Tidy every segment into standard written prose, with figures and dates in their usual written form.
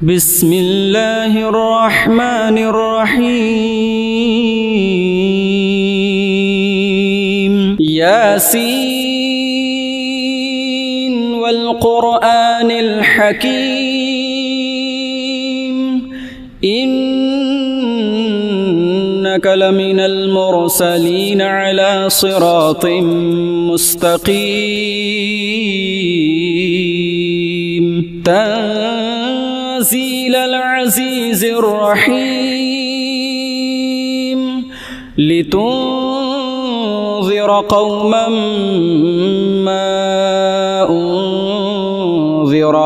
بسم الله الرحمن الرحيم ياسين والقرآن الحكيم إنك لمن المرسلين على صراط مستقيم تنزيل العزيز الرحيم لتنذر قوما ما أنذر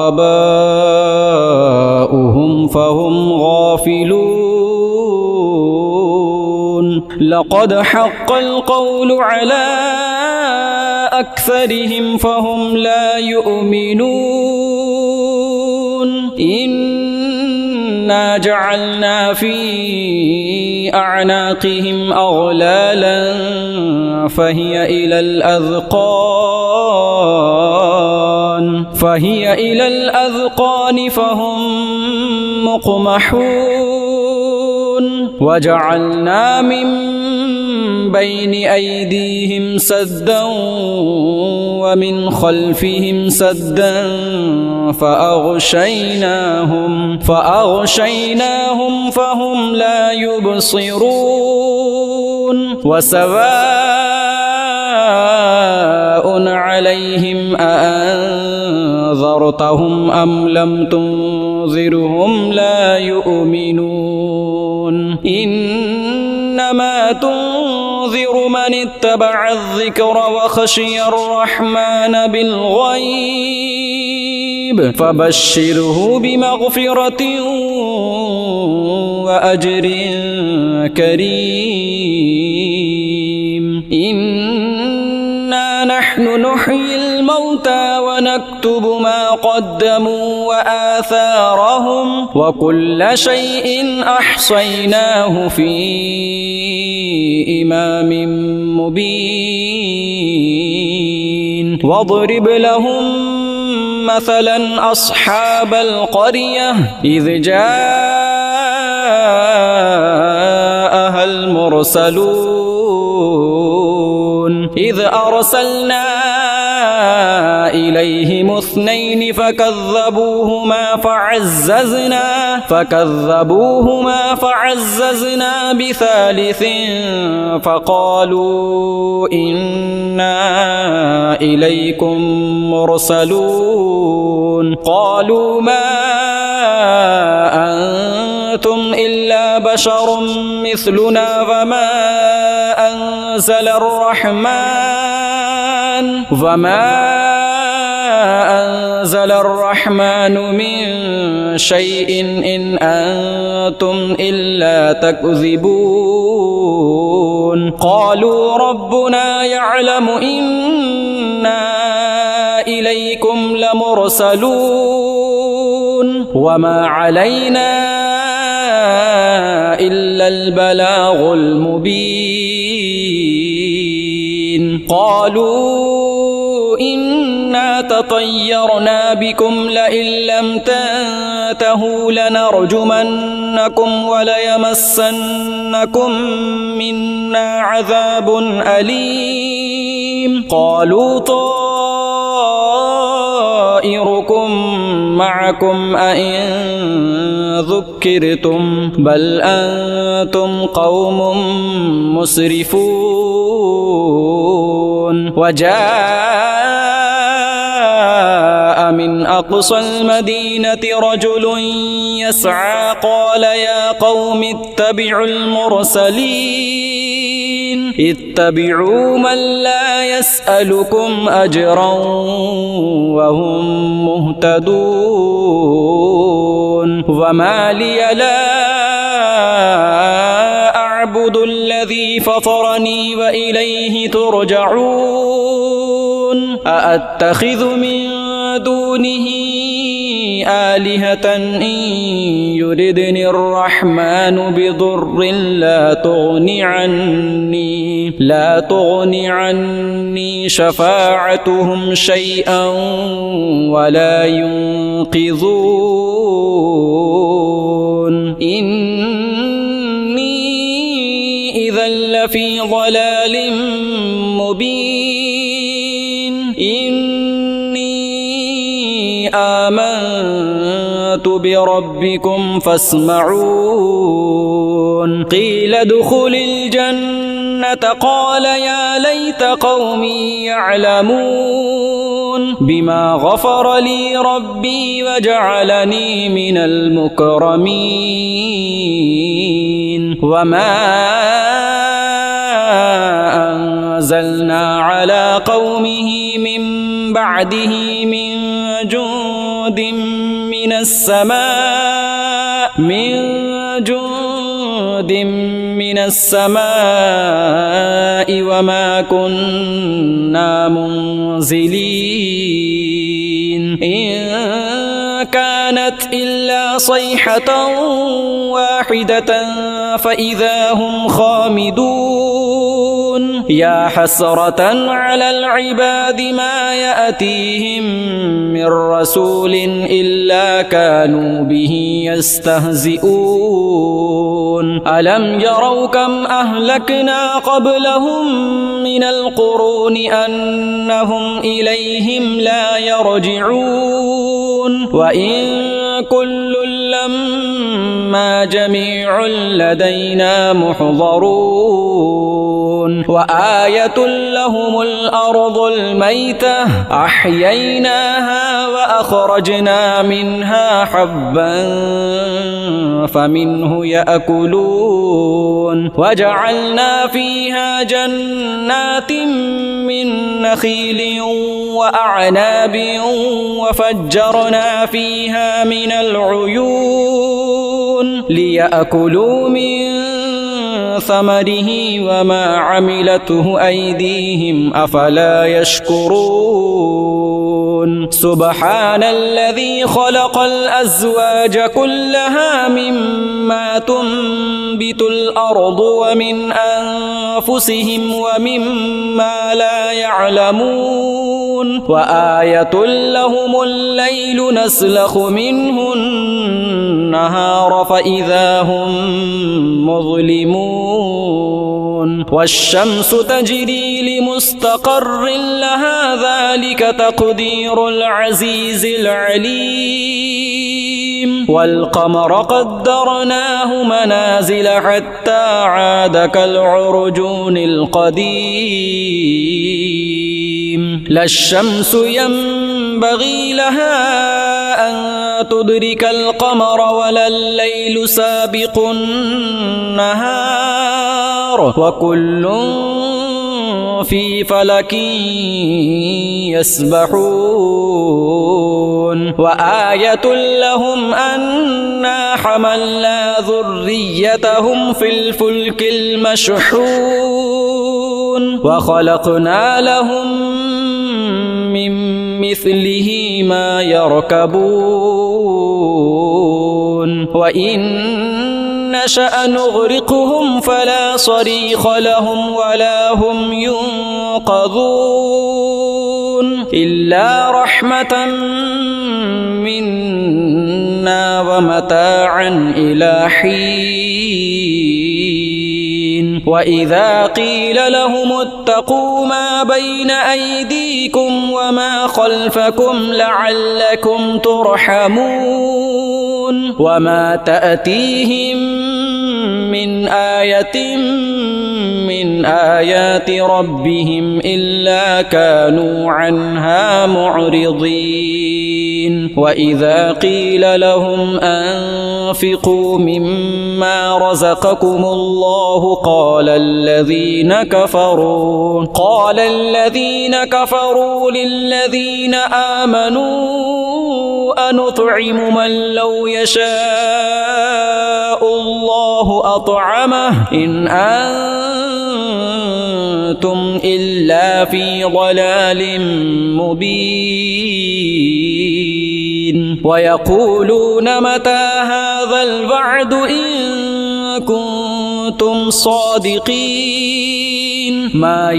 آباؤهم فهم غافلون لقد حق القول على أكثرهم فهم لا يؤمنون إنا جعلنا في أعناقهم أغلالا فهي إلى الأذقان فهم مقمحون وجعلنا من بين أيديهم سدا ومن خلفهم سدا فأغشيناهم فهم لا يبصرون وسواء عليهم أأنذرتهم أم لم تنذرهم لا يؤمنون إنما تنذر من اتبع الذكر وخشي الرحمن بالغيب فبشره بمغفرة وأجر كريم إنا نحن نحيي الموتى ونكتب ما قدموا وآثارهم وكل شيء أحصيناه في إمام مبين واضرب لهم مثلا أصحاب القرية إذ جاءها المرسلون إذ أرسلنا إليهم اثنين فكذبوهما فعززنا بثالث فقالوا إنا إليكم مرسلون قالوا ما أنتم إلا بشر مثلنا وما أنزل الرحمن من شيء إن أنتم إلا تكذبون قالوا ربنا يعلم إنا إليكم لمرسلون وما علينا إلا البلاغ المبين قالوا إنا تطيرنا بكم لئن لم تنتهوا لنرجمنكم وليمسنكم منا عذاب أليم قالوا طائركم معكم أئن ذكرتم بل أنتم قوم مسرفون وجاء من أقصى المدينة رجل يسعى قال يا قوم اتبعوا المرسلين اتبعوا من لا يسألكم أجرا وهم مهتدون وما لي لا أعبد الذي فطرني وإليه ترجعون أأتخذ من دونه آلهة إن يردني الرحمن بضر لا تغني عني شفاعتهم شيئا ولا ينقذون لفي ضلال مبين إني آمنت بربكم فاسمعون قيل ادخل الجنة قال يا ليت قومي يعلمون بما غفر لي ربي وجعلني من المكرمين وما أنزلنا على قومه من بعده من جند من السماء وما كنا منزلين إن كانت إلا صيحة واحدة فإذا هم خامدون يا حسرة على العباد ما يأتيهم من رسول إلا كانوا به يستهزئون ألم يروا كم أهلكنا قبلهم من القرون أنهم إليهم لا يرجعون وإن كل لما جميع لدينا محضرون وآية لهم الأرض الميتة أحييناها وأخرجنا منها حبا فمنه يأكلون وجعلنا فيها جنات من نخيل وأعناب وفجرنا فيها من العيون ليأكلوا من ثمره وما عملته أيديهم أفلا يشكرون سبحان الذي خلق الأزواج كلها مما تنبت الأرض ومن أنفسهم ومما لا يعلمون وآية لهم الليل نسلخ منه النهار فإذا هم مظلمون والشمس تجري لمستقر لها ذلك تقدير العزيز العليم والقمر قدرناه منازل حتى عاد كالعرجون القديم لا الشمس ينبغي لها أن تدرك القمر ولا الليل سابق النهار وكل في فلك يسبحون وآية لهم أنا حملنا ذريتهم في الفلك المشحون وخلقنا لهم من مثله ما يركبون وإن نشأ نغرقهم فلا صريخ لهم ولا هم ينقذون إلا رحمة منا ومتاعا إلى حين وإذا قيل لهم اتقوا ما بين أيديكم وما خلفكم لعلكم ترحمون وما تأتيهم من آية من آيات ربهم إلا كانوا عنها معرضين وإذا قيل لهم أنفقوا مما رزقكم الله قال الذين كفروا للذين آمنوا أنطعم من لو يشاء الله أطعمه إن أنتم إلا في ضلال مبين ويقولون متى هذا الوعد إن كنتم صادقين ما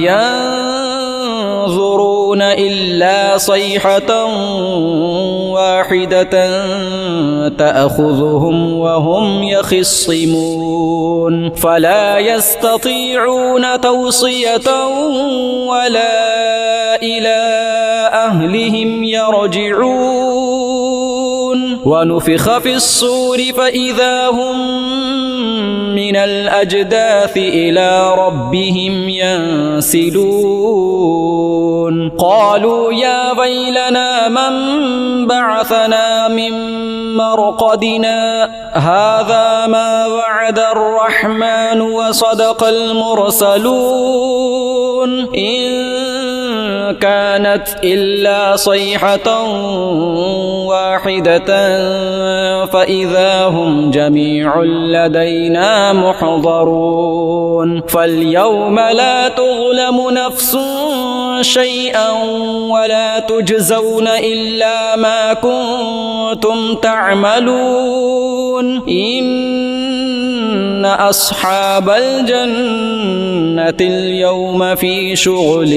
ينظرون إلا صيحة واحدة تأخذهم وهم يخصمون فلا يستطيعون توصية ولا إلى أهلهم يرجعون ونفخ في الصور فإذا هم من الأجداث إلى ربهم ينسلون قالوا يا ويلنا من بعثنا من مرقدنا هذا ما وعد الرحمن وصدق المرسلون إن كانت إلا صيحة واحدة فإذا هم جميع لدينا محضرون فاليوم لا تظلم نفس شيئا ولا تجزون إلا ما كنتم تعملون إن أصحاب الجنة اليوم في شغل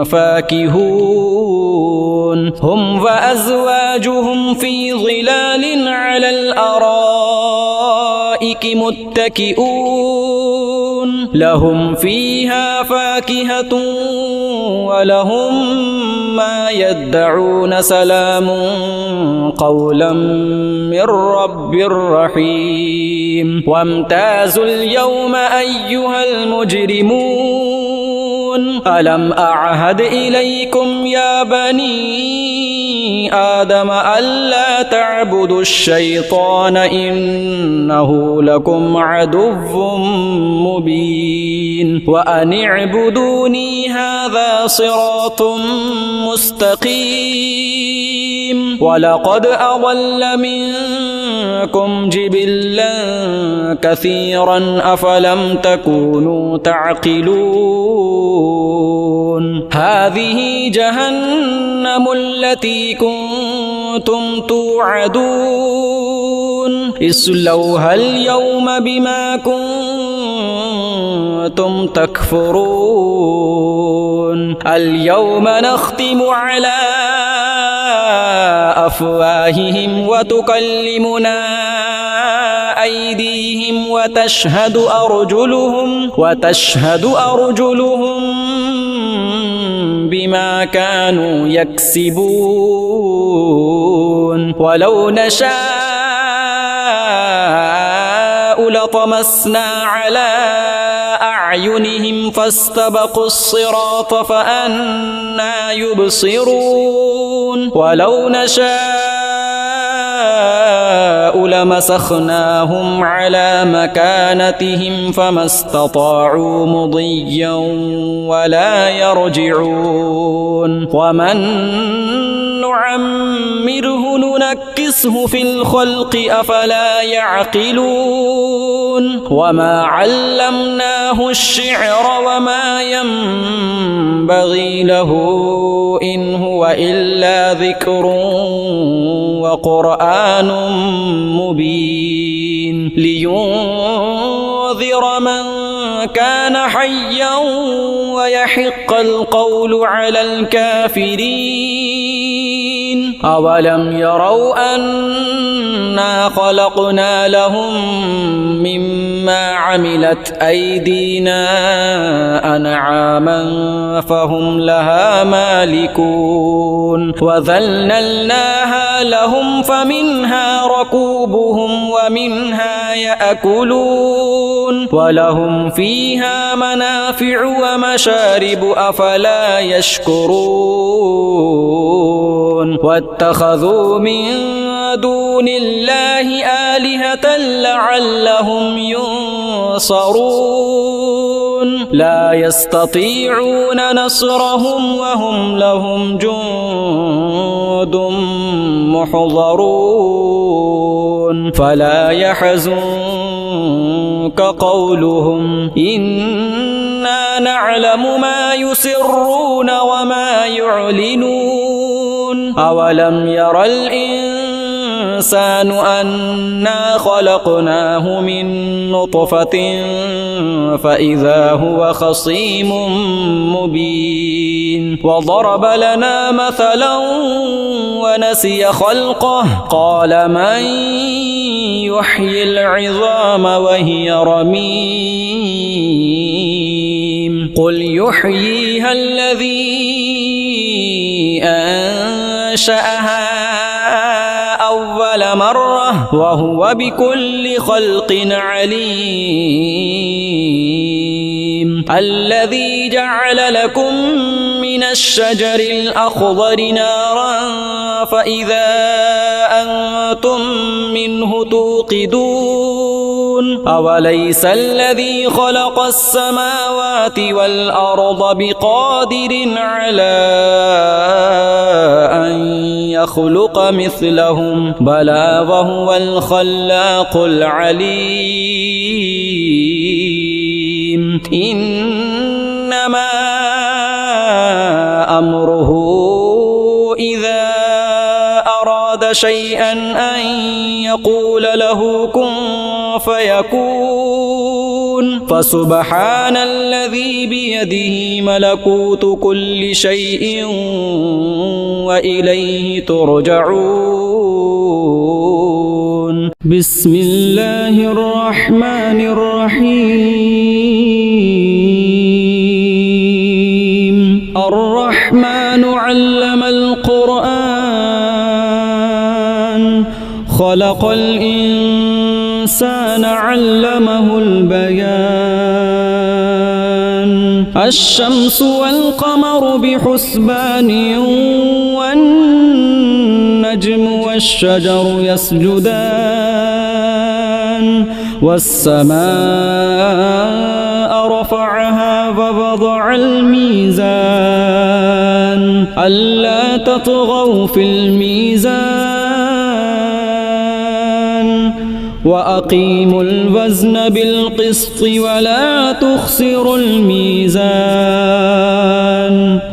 فاكهون هم وأزواجهم في ظلال على الأرائك متكئون لهم فيها فاكهة ولهم ما يدعون سلام قولا من رب رحيم وامتازوا اليوم أيها المجرمون ألم أعهد إليكم يا بني آدم ألا تعبدوا الشيطان إنه لكم عدو مبين وأن اعبدوني هذا صراط مستقيم ولقد أضل منكم جبلا كثيرا أفلم تكونوا تعقلون هذه جهنم التي كنتم توعدون اصلوها اليوم بما كنتم تكفرون اليوم نختم على أفواههم وتكلمنا أيديهم وتشهد أرجلهم بما كانوا يكسبون ولو نشاء لطمسنا على أعينهم فاستبقوا الصراط فأنى يبصرون ولو نشاء لمسخناهم على مكانتهم فما استطاعوا مضيا ولا يرجعون ومن نعمره ننكسه في الخلق أفلا يعقلون وما علمناه الشعر وما ينبغي له إن هو إلا ذكر وقرآن مبين لينذر من كان حيا ويحق القول على الكافرين أولم يروا أنا خلقنا لهم مما عملت أيدينا أنعاما فهم لها مالكون وذللناها لهم فمنها ركوبهم ومنها يأكلون ولهم فيها منافع ومشارب أفلا يشكرون واتخذوا من دون الله آلهة لعلهم ينصرون لا يستطيعون نصرهم وهم لهم جند محضرون فلا يحزنك قولهم إنا نعلم ما يسرون وما يعلنون أولم ير الإنسان الإنسان أنا خلقناه من نطفة فإذا هو خصيم مبين وضرب لنا مثلا ونسي خلقه قال من يحيي العظام وهي رميم قل يحييها الذي أنشأها أول مرة وهو بكل خلق عليم الذي جعل لكم من الشجر الأخضر نارا فإذا أنتم منه توقدون أوليس الذي خلق السماوات والأرض بقادر على أن يخلق مثلهم بلى وهو الخلاق العليم إنما أمره إذا أراد شيئا أن يقول له كن فيكون فسبحان الذي بيده ملكوت كل شيء وإليه ترجعون بسم الله الرحمن الرحيم الرحمن علم القرآن خلق الإنسان علمه البيان الشمس والقمر بحسبان والنجم والشجر يسجدان والسماء رفعها ووضع الميزان ألا تطغوا في الميزان وأقيموا الوزن بالقسط ولا تخسروا الميزان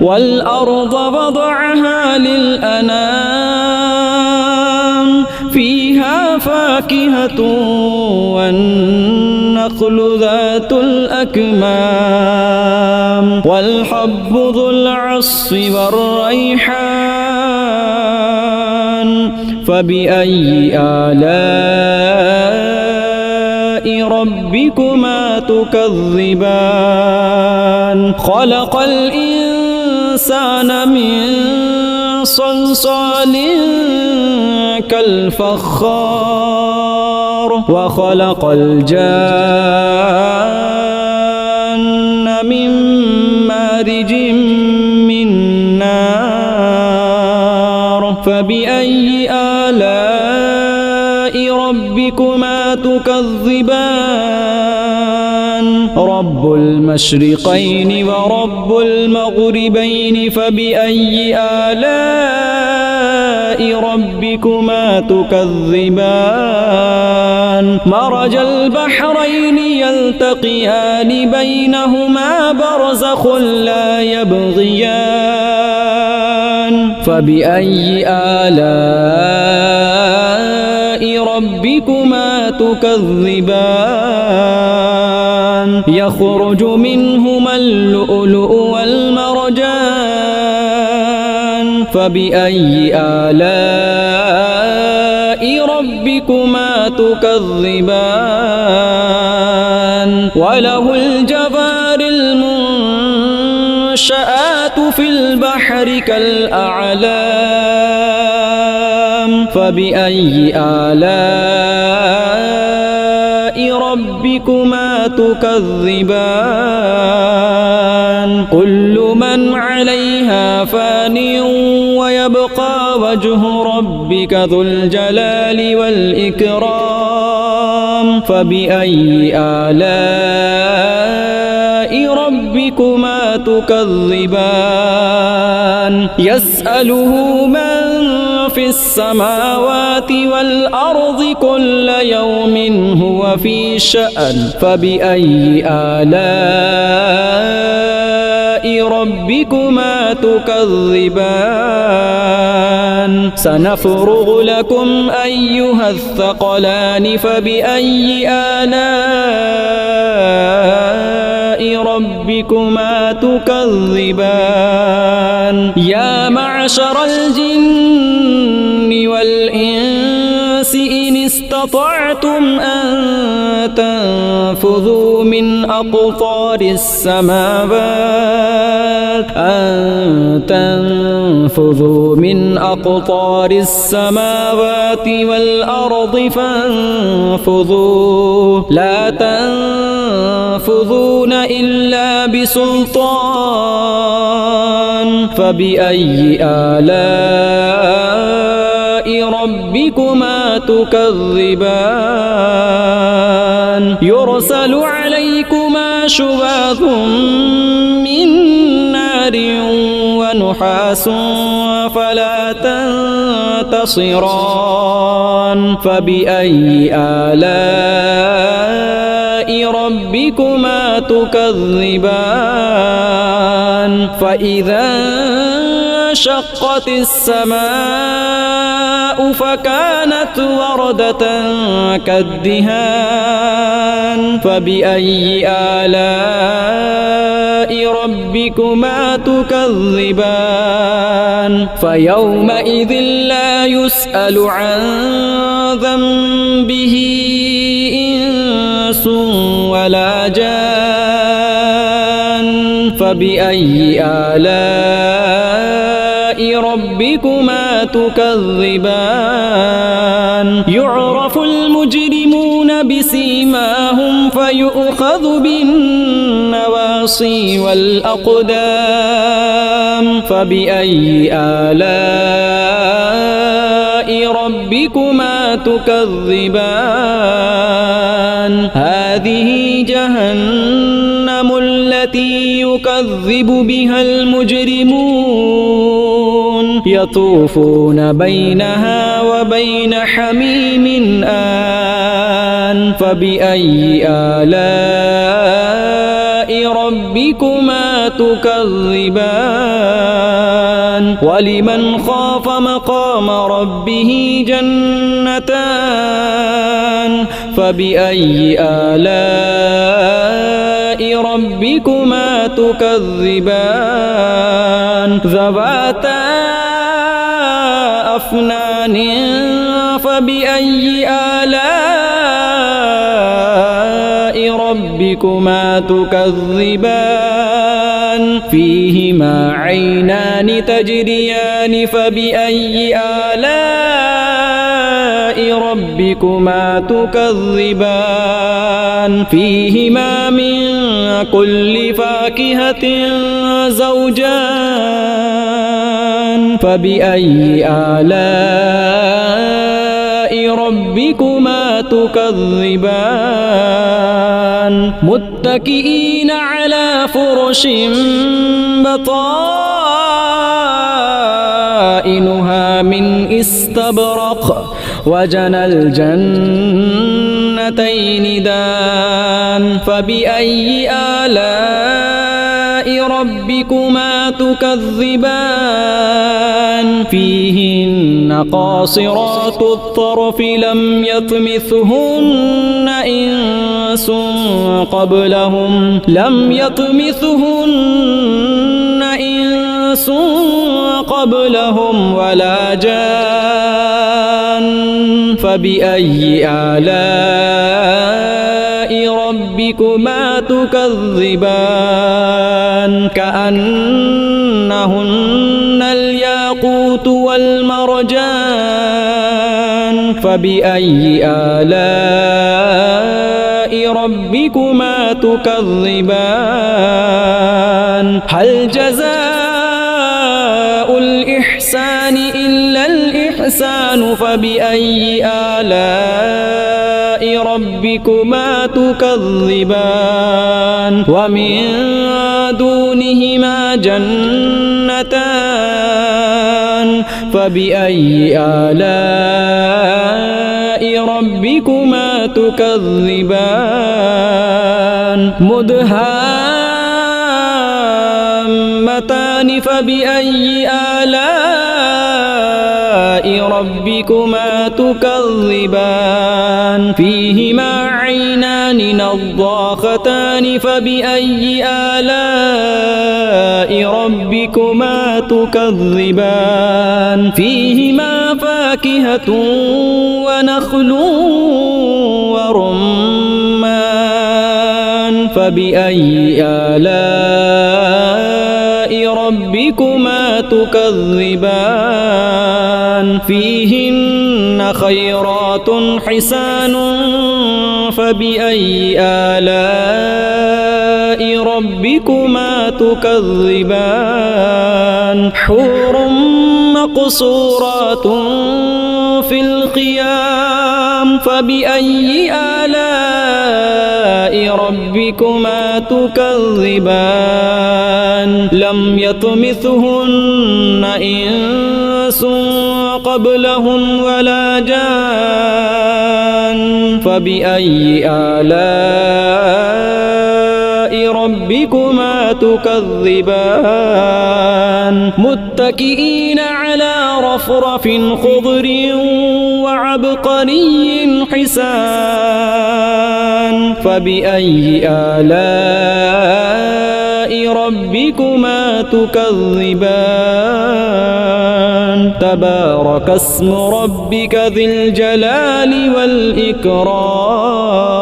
والأرض وضعها للأنام فيها فاكهة والنخل ذات الأكمام والحب ذو العصف والريحان فبأي آلاء ربكما تكذبان خلق الإنسان من صلصال كالفخار وخلق الجان من مارج من نار فبأي آلاء ربكما تكذبان رب المشرقين ورب المغربين فبأي آلاء ربكما تكذبان مرج البحرين يلتقيان بينهما برزخ لا يبغيان فبأي آلاء ربكما تكذبان يخرج منهما اللؤلؤ والمرجان فبأي آلاء ربكما تكذبان وله الجوار المنشآت في البحر كالأعلام فبأي آلاء ربكما تكذبان كل من عليها فان ويبقى وجه ربك ذو الجلال والإكرام فبأي آلاء ربكما تكذبان يسأله من في السماوات والأرض كل يوم هو في شأن فبأي آلاء ربكما تكذبان سنفرغ لكم أيها الثقلان فبأي آلاء ربكما تكذبان يا معشر الجن والإنس إن استطعتم أن تنفذوا من أقطار السماوات والأرض فانفذوا لا تنفذون إلا بسلطان فبأي آلاء ربكما تكذبان يرسل عليكما شواظ من نار ونحاس فلا تنتصران فبأي آلاء ربكما تكذبان فإذا انشقت السماء فكانت وردة كالدهان فبأي آلاء ربكما تكذبان فيومئذ لا يسأل عن ذنبه إنس ولا جان فبأي آلاء ربكما تكذبان يعرف المجرمون بسيماهم فيؤخذ بالنواصي والأقدام فبأي آلاء ربكما تكذبان هذه جهنم التي يكذب بها المجرمون يطوفون بينها وبين حميم آن فبأي آلاء ربكما تكذبان ولمن خاف مقام ربه جنتان فبأي آلاء ربكما تكذبان ذواتا أفنان فبأي آلاء ربكما تكذبان فيهما عينان تجريان فبأي آلاء ربكما تكذبان فيهما من كل فاكهة زوجان فبأي آلاء ربكما تكذبان متكئين على فرش بطائنها من استبرق وجنى الجنتين دان فبأي آلاء ربكما تكذبان فيهن قاصرات الطرف لم يطمثهن إنس قبلهم ولا جان فبأي آلاء ربكما تكذبان كأنهن الياقوت والمرجان فبأي آلاء ربكما تكذبان هل جزاء الإحسان إلا الإحسان فبأي آلاء ربكما تكذبان ومن دونهما جنتان فبأي آلاء ربكما تكذبان تامتان فبأي آلاء ربكما تكذبان فيهما عينان نضاختان فبأي آلاء ربكما تكذبان فيهما فاكهة ونخل ورمان فبأي آلاء ربكما تكذبان فيهن خيرات حسان فبأي آلاء ربكما تكذبان حور مقصورات في الخيام فبأي آلاء ربكما تكذبان لم يطمثهن إنس قبلهم ولا جان فبأي آلاء ربكما تكذبان متكئين على رفرف خضر وعبقري حسان فبأي آلاء ربكما تكذبان تبارك اسم ربك ذي الجلال والإكرام